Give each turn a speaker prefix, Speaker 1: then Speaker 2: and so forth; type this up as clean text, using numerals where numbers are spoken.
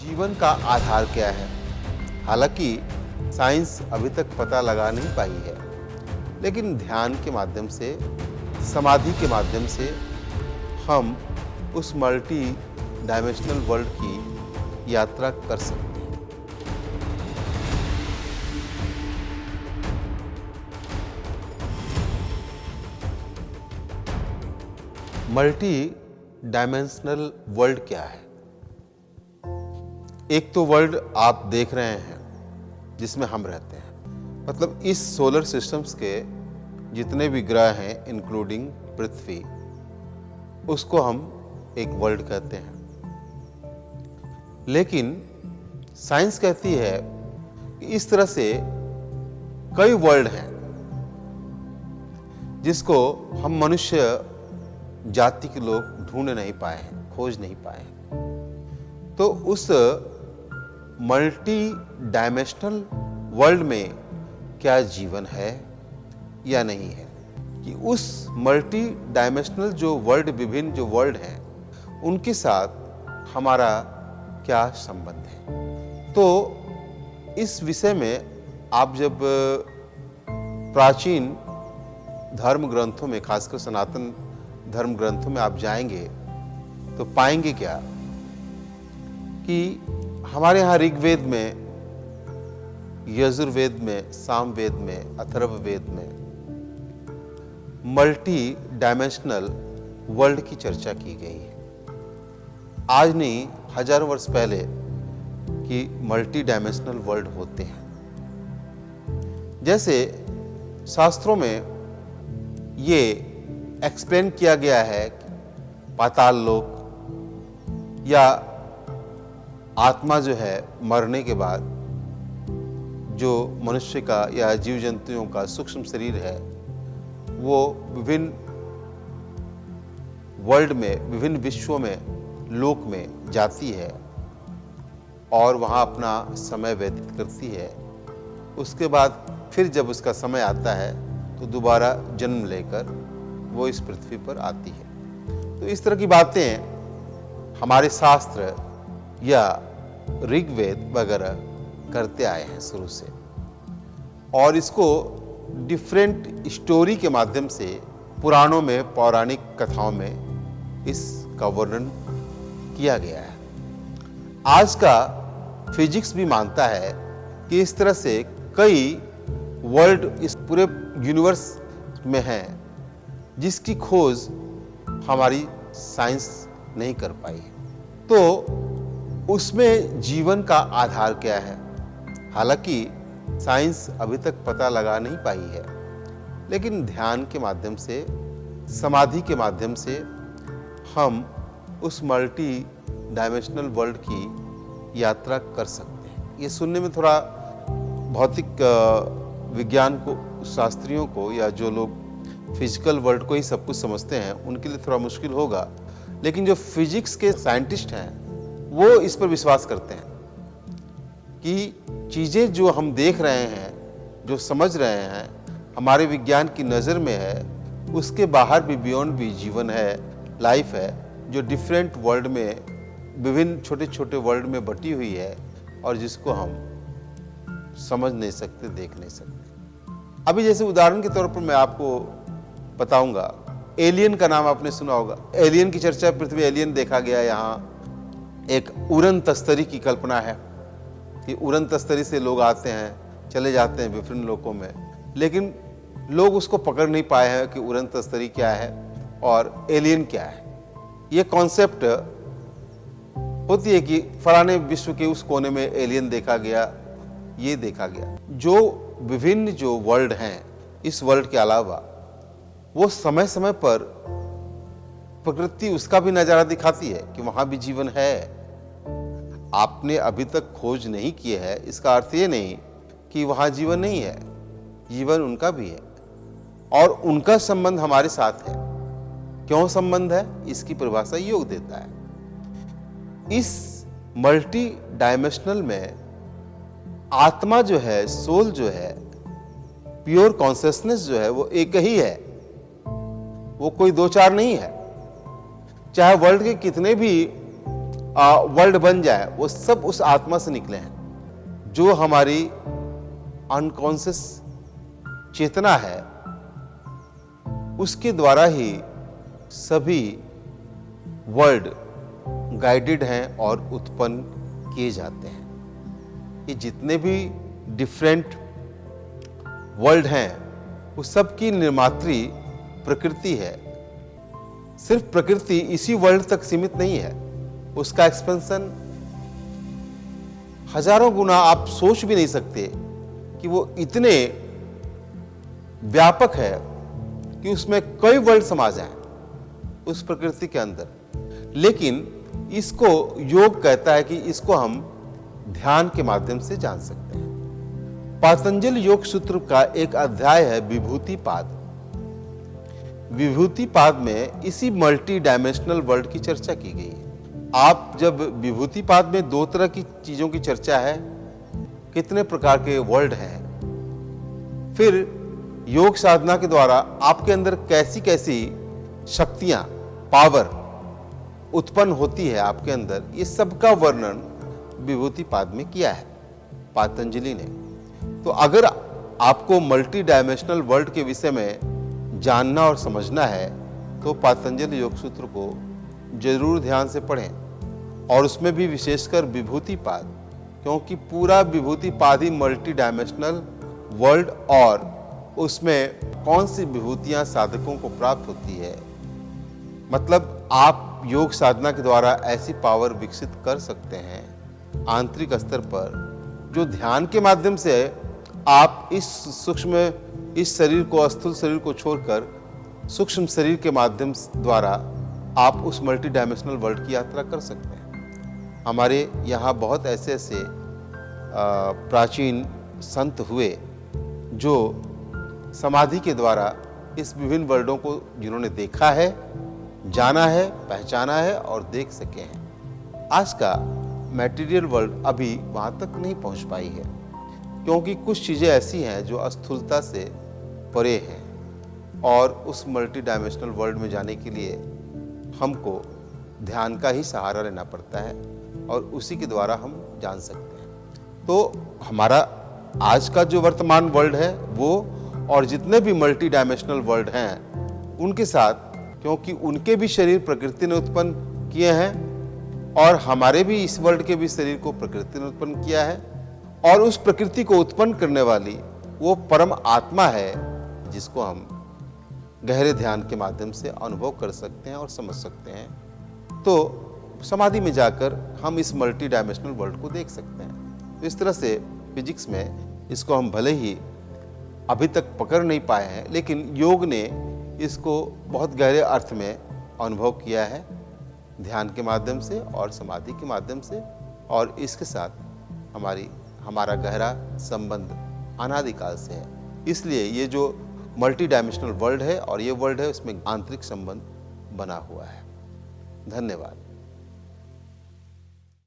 Speaker 1: जीवन का आधार क्या है? हालांकि साइंस अभी तक पता लगा नहीं पाई है, लेकिन ध्यान के माध्यम से, समाधि के माध्यम से हम उस मल्टी डायमेंशनल वर्ल्ड की यात्रा कर सकते हैं। मल्टी डायमेंशनल वर्ल्ड क्या है? एक तो वर्ल्ड आप देख रहे हैं जिसमें हम रहते हैं, मतलब इस सोलर सिस्टम्स के जितने भी ग्रह हैं इंक्लूडिंग पृथ्वी, उसको हम एक वर्ल्ड कहते हैं। लेकिन साइंस कहती है कि इस तरह से कई वर्ल्ड हैं जिसको हम मनुष्य जाति के लोग ढूंढ नहीं पाए हैं, खोज नहीं पाए हैं। तो उस मल्टी डायमेंशनल वर्ल्ड में क्या जीवन है या नहीं है, कि उस मल्टी डायमेंशनल जो वर्ल्ड, विभिन्न जो वर्ल्ड हैं, उनके साथ हमारा क्या संबंध है। तो इस विषय में आप जब प्राचीन धर्म ग्रंथों में, खासकर सनातन धर्म ग्रंथों में आप जाएंगे तो पाएंगे क्या कि हमारे यहाँ ऋग्वेद में, यजुर्वेद में, सामवेद में, अथर्ववेद में मल्टी डायमेंशनल वर्ल्ड की चर्चा की गई है। आज नहीं, हजारों वर्ष पहले कि मल्टी डायमेंशनल वर्ल्ड होते हैं। जैसे शास्त्रों में ये एक्सप्लेन किया गया है कि पाताल लोक या आत्मा जो है मरने के बाद जो मनुष्य का या जीव जंतुओं का सूक्ष्म शरीर है, वो विभिन्न वर्ल्ड में, विभिन्न विश्वों में, लोक में जाती है और वहाँ अपना समय व्यतीत करती है। उसके बाद फिर जब उसका समय आता है तो दोबारा जन्म लेकर वो इस पृथ्वी पर आती है। तो इस तरह की बातें हमारे शास्त्र या ऋग्वेद वगैरह करते आए हैं शुरू से, और इसको डिफरेंट स्टोरी के माध्यम से पुराणों में, पौराणिक कथाओं में इसका वर्णन किया गया है। आज का फिजिक्स भी मानता है कि इस तरह से कई वर्ल्ड इस पूरे यूनिवर्स में हैं जिसकी खोज हमारी साइंस नहीं कर पाई है। तो उसमें जीवन का आधार क्या है? हालांकि साइंस अभी तक पता लगा नहीं पाई है, लेकिन ध्यान के माध्यम से, समाधि के माध्यम से हम उस मल्टी डायमेंशनल वर्ल्ड की यात्रा कर सकते हैं। ये सुनने में थोड़ा भौतिक विज्ञान को, शास्त्रियों को, या जो लोग फिजिकल वर्ल्ड को ही सब कुछ समझते हैं, उनके लिए थोड़ा मुश्किल होगा, लेकिन जो फिजिक्स के साइंटिस्ट हैं वो इस पर विश्वास करते हैं कि चीज़ें जो हम देख रहे हैं, जो समझ रहे हैं, हमारे विज्ञान की नज़र में है, उसके बाहर भी, बियॉन्ड भी जीवन है, लाइफ है, जो डिफरेंट वर्ल्ड में, विभिन्न छोटे छोटे वर्ल्ड में बटी हुई है, और जिसको हम समझ नहीं सकते, देख नहीं सकते। अभी जैसे उदाहरण के तौर पर मैं आपको बताऊंगा, एलियन का नाम आपने सुना होगा। एलियन की चर्चा, पृथ्वी एलियन देखा गया। यहाँ एक उड़न तस्तरी की कल्पना है कि उड़न तस्तरी से लोग आते हैं, चले जाते हैं विभिन्न लोकों में, लेकिन लोग उसको पकड़ नहीं पाए हैं कि उड़न तस्तरी क्या है और एलियन क्या है। ये कॉन्सेप्ट होती है कि फलाने विश्व के उस कोने में एलियन देखा गया, ये देखा गया। जो विभिन्न जो वर्ल्ड हैं, इस वर्ल्ड के अलावा वो समय समय पर प्रकृति उसका भी नजारा दिखाती है कि वहां भी जीवन है। आपने अभी तक खोज नहीं की है, इसका अर्थ ये नहीं कि वहां जीवन नहीं है, जीवन उनका भी है, और उनका संबंध हमारे साथ है। क्यों संबंध है, इसकी परिभाषा योग देता है। इस मल्टी डायमेंशनल में आत्मा जो है, सोल जो है, प्योर कॉन्शियसनेस जो है, वो एक ही है, वो कोई दो चार नहीं है। चाहे वर्ल्ड के कितने भी वर्ल्ड बन जाए वो सब उस आत्मा से निकले हैं। जो हमारी अनकॉन्शियस चेतना है उसके द्वारा ही सभी वर्ल्ड गाइडेड हैं और उत्पन्न किए जाते हैं। ये जितने भी डिफरेंट वर्ल्ड हैं वो सब की निर्मात्री प्रकृति है। सिर्फ प्रकृति इसी वर्ल्ड तक सीमित नहीं है, उसका एक्सपेंशन हजारों गुना आप सोच भी नहीं सकते कि वो इतने व्यापक है कि उसमें कई वर्ल्ड समा जाएं उस प्रकृति के अंदर। लेकिन इसको योग कहता है कि इसको हम ध्यान के माध्यम से जान सकते हैं। पातंजल योग सूत्र का एक अध्याय है विभूतिपाद। विभूतिपाद में इसी मल्टी डायमेंशनल वर्ल्ड की चर्चा की गई है। आप जब विभूतिपाद में दो तरह की चीजों की चर्चा है, कितने प्रकार के वर्ल्ड हैं, फिर योग साधना के द्वारा आपके अंदर कैसी कैसी शक्तियां, पावर उत्पन्न होती है आपके अंदर, ये सब का वर्णन विभूतिपाद में किया है पातंजलि ने। तो अगर आपको मल्टी डायमेंशनल वर्ल्ड के विषय में जानना और समझना है तो पातंजलि योग सूत्र को जरूर ध्यान से पढ़ें, और उसमें भी विशेषकर विभूतिपाद, क्योंकि पूरा विभूतिपाद ही मल्टी डायमेंशनल वर्ल्ड और उसमें कौन सी विभूतियां साधकों को प्राप्त होती है, मतलब आप योग साधना के द्वारा ऐसी पावर विकसित कर सकते हैं आंतरिक स्तर पर, जो ध्यान के माध्यम से आप इस सूक्ष्म इस शरीर को, स्थूल शरीर को छोड़कर सूक्ष्म शरीर के माध्यम द्वारा आप उस मल्टी डायमेंशनल वर्ल्ड की यात्रा कर सकते हैं। हमारे यहाँ बहुत ऐसे ऐसे प्राचीन संत हुए जो समाधि के द्वारा इस विभिन्न वर्ल्डों को जिन्होंने देखा है, जाना है, पहचाना है और देख सके हैं। आज का मटेरियल वर्ल्ड अभी वहाँ तक नहीं पहुँच पाई है, क्योंकि कुछ चीज़ें ऐसी हैं जो स्थूलता से परे हैं, और उस मल्टी डायमेंशनल वर्ल्ड में जाने के लिए हमको ध्यान का ही सहारा लेना पड़ता है, और उसी के द्वारा हम जान सकते हैं। तो हमारा आज का जो वर्तमान वर्ल्ड है वो और जितने भी मल्टी डायमेंशनल वर्ल्ड हैं उनके साथ, क्योंकि उनके भी शरीर प्रकृति ने उत्पन्न किए हैं और हमारे भी इस वर्ल्ड के भी शरीर को प्रकृति ने उत्पन्न किया है, और उस प्रकृति को उत्पन्न करने वाली वो परम आत्मा है जिसको हम गहरे ध्यान के माध्यम से अनुभव कर सकते हैं और समझ सकते हैं। तो समाधि में जाकर हम इस मल्टी डायमेंशनल वर्ल्ड को देख सकते हैं। तो इस तरह से फिजिक्स में इसको हम भले ही अभी तक पकड़ नहीं पाए हैं, लेकिन योग ने इसको बहुत गहरे अर्थ में अनुभव किया है ध्यान के माध्यम से और समाधि के माध्यम से, और इसके साथ हमारा गहरा संबंध अनादिकाल से है। इसलिए ये जो मल्टी डायमेंशनल वर्ल्ड है और ये वर्ल्ड है, उसमें आंतरिक संबंध बना हुआ है। धन्यवाद।